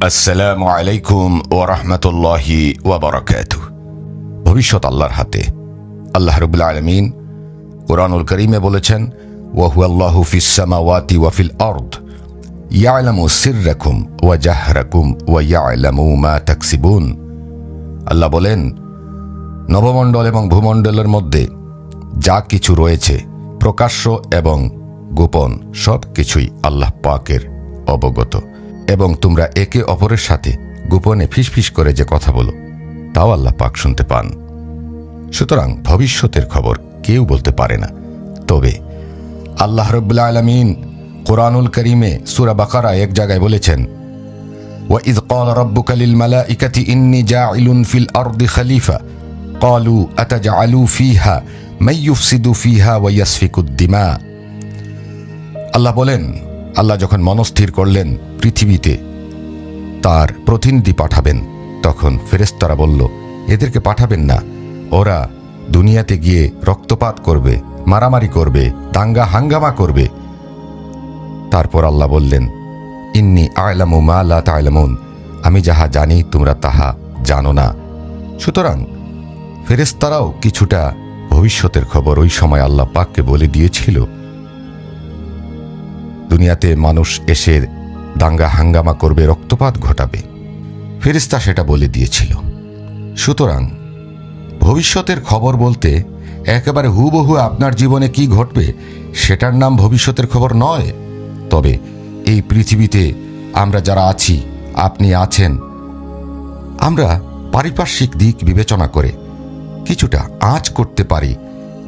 আসসালামু আলাইকুম ওয়া রাহমাতুল্লাহি ওয়া বারাকাতুহু। ভবিষ্যৎ আল্লাহর হাতে। আল্লাহ রাব্বুল আলামিন কুরআনুল কারীমে বলেছেন, ওয়া হুয়াল্লাহু ফিস সামাওয়াতি ওয়া ফিল আরদ ইয়ালামু সিররাকুম ওয়া জাহরাকুম ওয়া ইয়ালামু মা তাকসিবুন। আল্লাহ বলেন, নবমণ্ডল এবং ভূমণ্ডলের মধ্যে যা কিছু রয়েছে, প্রকাশ্য এবং গোপন, সব কিছুই আল্লাহ পাকের অবগত, এবং তোমরা একে অপরের সাথে গোপনে ফিসফিস করে যে কথা বলো, তাও আল্লাহ পাক শুনতে পান। সুতরাং ভবিষ্যতের খবর কেউ বলতে পারে না। তবে আল্লাহ রাব্বুল আলামিন কুরআনুল কারীমে সূরা বাকারা এক জায়গায় বলেছেন, ওয়া ইয ক্বালা রাব্বুকা লিল মালাইকাতি ইন্নী জাঈলুন ফিল আরদি খলিফা ক্বালু আতাজআলু ফিহা মান ইউফসিদু ফিহা ওয়া ইয়াসফিকুদ দিমা। আল্লাহ বলেন, আল্লাহ যখন মনস্থির করলেন পৃথিবীতে তার প্রতিনিধি পাঠাবেন, তখন ফেরেশতারা বলল, এদেরকে পাঠাবেন না, ওরা দুনিয়াতে গিয়ে রক্তপাত করবে, মারামারি করবে, দাঙ্গা হাঙ্গামা করবে। তারপর আল্লাহ বললেন, ইন্নী আ'লামু মা লা তা'লামুন, আমি যাহা জানি তোমরা তাহা জানো না। সুতরাং ফেরেশতারাও কিছুটা ভবিষ্যতের খবর ওই সময় আল্লাহ পাককে বলে দিয়েছিল। দুনিয়াতে মানুষ এসে দাঙ্গা হাঙ্গামা করবে, রক্তপাত ঘটাবে, ফেরেশতা সেটা বলে দিয়েছিল। সুতরাং ভবিষ্যতের খবর বলতে একেবারে হুবহু আপনার জীবনে কি ঘটবে সেটার নাম ভবিষ্যতের খবর নয়। তবে এই পৃথিবীতে আমরা যারা আছি, আপনি আছেন, আমরা পারিপার্শ্বিক দিক বিবেচনা করে কিছুটা আঁচ করতে পারি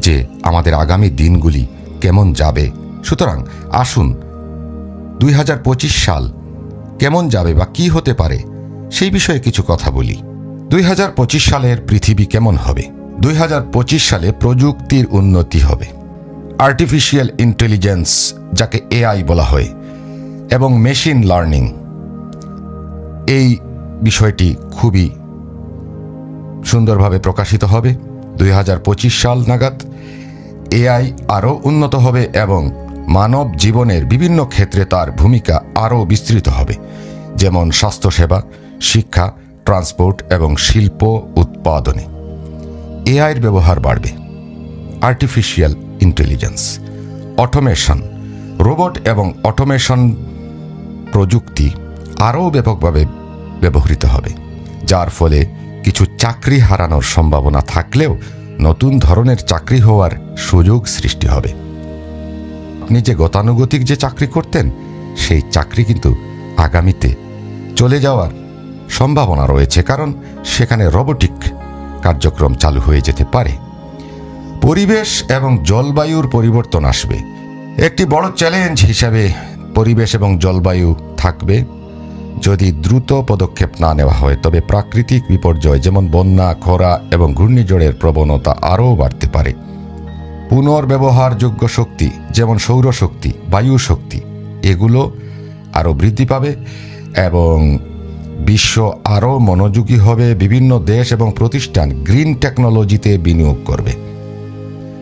যে আমাদের আগামী দিনগুলি কেমন যাবে। সুতরাং আসুন 2025 সাল কেমন যাবে বা কি হতে পারে সেই বিষয়ে কিছু কথা বলি। 2025 সালের পৃথিবী কেমন হবে? 2025 সালে প্রযুক্তির উন্নতি হবে। আর্টিফিশিয়াল ইন্টেলিজেন্স, যাকে এআই বলা হয়, এবং মেশিন লার্নিং, এই বিষয়টি খুবই সুন্দরভাবে প্রকাশিত হবে। 2025 সাল নাগাদ এআই আরও উন্নত হবে এবং মানব জীবনের বিভিন্ন ক্ষেত্রে তার ভূমিকা আরও বিস্তৃত হবে, যেমন স্বাস্থ্যসেবা, শিক্ষা, ট্রান্সপোর্ট এবং শিল্প উৎপাদনে এআইয়ের ব্যবহার বাড়বে। আর্টিফিশিয়াল ইন্টেলিজেন্স, অটোমেশন, রোবট এবং অটোমেশন প্রযুক্তি আরও ব্যাপকভাবে ব্যবহৃত হবে, যার ফলে কিছু চাকরি হারানোর সম্ভাবনা থাকলেও নতুন ধরনের চাকরি হওয়ার সুযোগ সৃষ্টি হবে। আপনি যে গতানুগতিক যে চাকরি করতেন, সেই চাকরি কিন্তু আগামীতে চলে যাওয়ার সম্ভাবনা রয়েছে, কারণ সেখানে রোবোটিক কার্যক্রম চালু হয়ে যেতে পারে। পরিবেশ এবং জলবায়ুর পরিবর্তন আসবে। একটি বড় চ্যালেঞ্জ হিসাবে পরিবেশ এবং জলবায়ু থাকবে। যদি দ্রুত পদক্ষেপ না নেওয়া হয়, তবে প্রাকৃতিক বিপর্যয় যেমন বন্যা, খরা এবং ঘূর্ণিঝড়ের প্রবণতা আরও বাড়তে পারে। পুনর্ব্যবহারযোগ্য শক্তি যেমন সৌরশক্তি, বায়ু শক্তি, এগুলো আরও বৃদ্ধি পাবে এবং বিশ্ব আরও মনোযোগী হবে। বিভিন্ন দেশ এবং প্রতিষ্ঠান গ্রিন টেকনোলজিতে বিনিয়োগ করবে।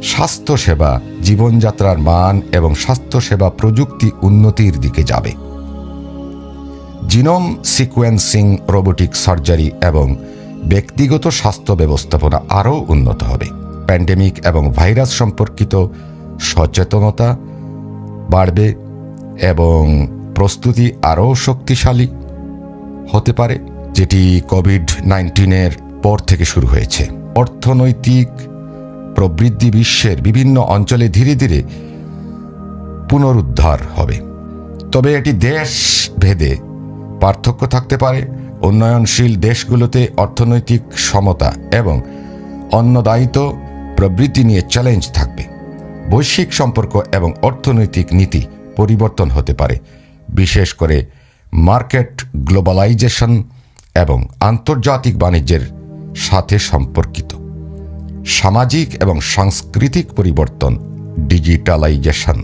স্বাস্থ্যসেবা, জীবনযাত্রার মান এবং স্বাস্থ্যসেবা প্রযুক্তি উন্নতির দিকে যাবে। জিনোম সিকোয়েন্সিং, রোবোটিক সার্জারি এবং ব্যক্তিগত স্বাস্থ্য ব্যবস্থাপনা আরও উন্নত হবে। প্যান্ডেমিক এবং ভাইরাস সম্পর্কিত সচেতনতা বাড়বে এবং প্রস্তুতি আরও শক্তিশালী হতে পারে, যেটি কোভিড-19 পর থেকে শুরু হয়েছে। অর্থনৈতিক প্রবৃদ্ধি বিশ্বের বিভিন্ন অঞ্চলে ধীরে ধীরে পুনরুদ্ধার হবে, তবে এটি দেশ ভেদে পার্থক্য থাকতে পারে। উন্নয়নশীল দেশগুলোতে অর্থনৈতিক সমতা এবং অন্নদায়িত্ব প্রবৃদ্ধি নিয়ে চ্যালেঞ্জ থাকবে। বৈশ্বিক সম্পর্ক এবং অর্থনৈতিক নীতি পরিবর্তন হতে পারে, বিশেষ করে মার্কেট গ্লোবালাইজেশন এবং আন্তর্জাতিক বাণিজ্যের সাথে সম্পর্কিত। সামাজিক এবং সাংস্কৃতিক পরিবর্তন, ডিজিটালাইজেশন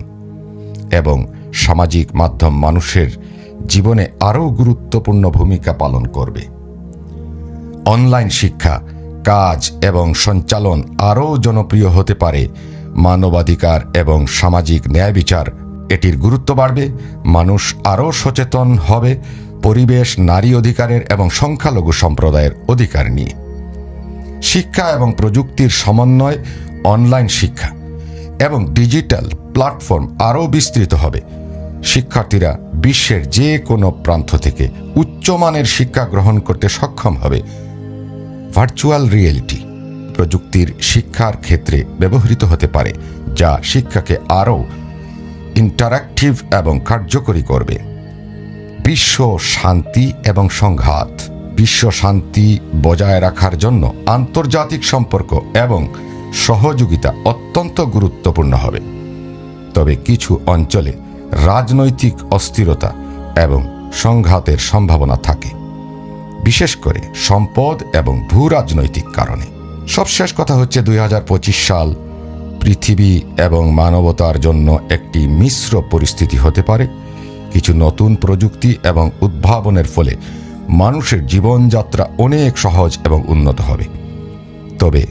এবং সামাজিক মাধ্যম মানুষের জীবনে আরও গুরুত্বপূর্ণ ভূমিকা পালন করবে। অনলাইন শিক্ষা, কাজ এবং সঞ্চালন আরও জনপ্রিয় হতে পারে। মানবাধিকার এবং সামাজিক ন্যায় বিচার, এটির গুরুত্ব বাড়বে। মানুষ আরও সচেতন হবে, পরিবেশ, নারী অধিকারের এবং সংখ্যালঘু সম্প্রদায়ের অধিকার নিয়ে। শিক্ষা এবং প্রযুক্তির সমন্বয়, অনলাইন শিক্ষা এবং ডিজিটাল প্ল্যাটফর্ম আরও বিস্তৃত হবে। শিক্ষার্থীরা বিশ্বের যে কোনো প্রান্ত থেকে উচ্চমানের শিক্ষা গ্রহণ করতে সক্ষম হবে। ভার্চুয়াল রিয়েলিটি প্রযুক্তির শিক্ষার ক্ষেত্রে ব্যবহৃত হতে পারে, যা শিক্ষাকে আরও ইন্টারঅ্যাক্টিভ এবং কার্যকরী করবে। বিশ্ব শান্তি এবং সংঘাত। বিশ্ব শান্তি বজায় রাখার জন্য আন্তর্জাতিক সম্পর্ক এবং সহযোগিতা অত্যন্ত গুরুত্বপূর্ণ হবে। তবে কিছু অঞ্চলে রাজনৈতিক অস্থিরতা এবং সংঘাতের সম্ভাবনা থাকে, বিশেষ করে সম্পদ এবং ভূ রাজনৈতিক কারণে। সবশেষ কথা হচ্ছে 2025 সাল পৃথিবী এবং মানবতার জন্য একটি মিশ্র পরিস্থিতি হতে পারে। কিছু নতুন প্রযুক্তি এবং উদ্ভাবনের ফলে মানুষের জীবনযাত্রা অনেক সহজ এবং উন্নত হবে। তবে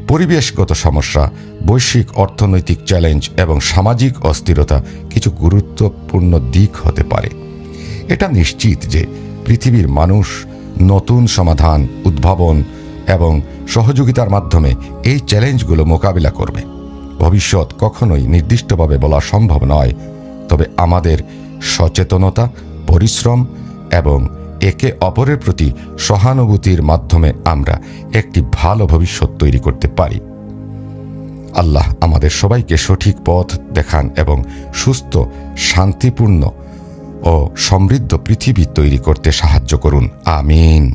পরিবেশগত সমস্যা, বৈশ্বিক অর্থনৈতিক চ্যালেঞ্জ এবং সামাজিক অস্থিরতা কিছু গুরুত্বপূর্ণ দিক হতে পারে। এটা নিশ্চিত যে পৃথিবীর মানুষ নতুন সমাধান, উদ্ভাবন এবং সহযোগিতার মাধ্যমে এই চ্যালেঞ্জগুলো মোকাবিলা করবে। ভবিষ্যৎ কখনোই নির্দিষ্টভাবে বলা সম্ভব নয়, তবে আমাদের সচেতনতা, পরিশ্রম এবং একে অপরের প্রতি সহানুভূতির মাধ্যমে আমরা একটি ভালো ভবিষ্যৎ তৈরি করতে পারি। আল্লাহ আমাদের সবাইকে সঠিক পথ দেখান এবং সুস্থ, শান্তিপূর্ণ ও সমৃদ্ধ পৃথিবী তৈরি করতে সাহায্য করুন। আমিন।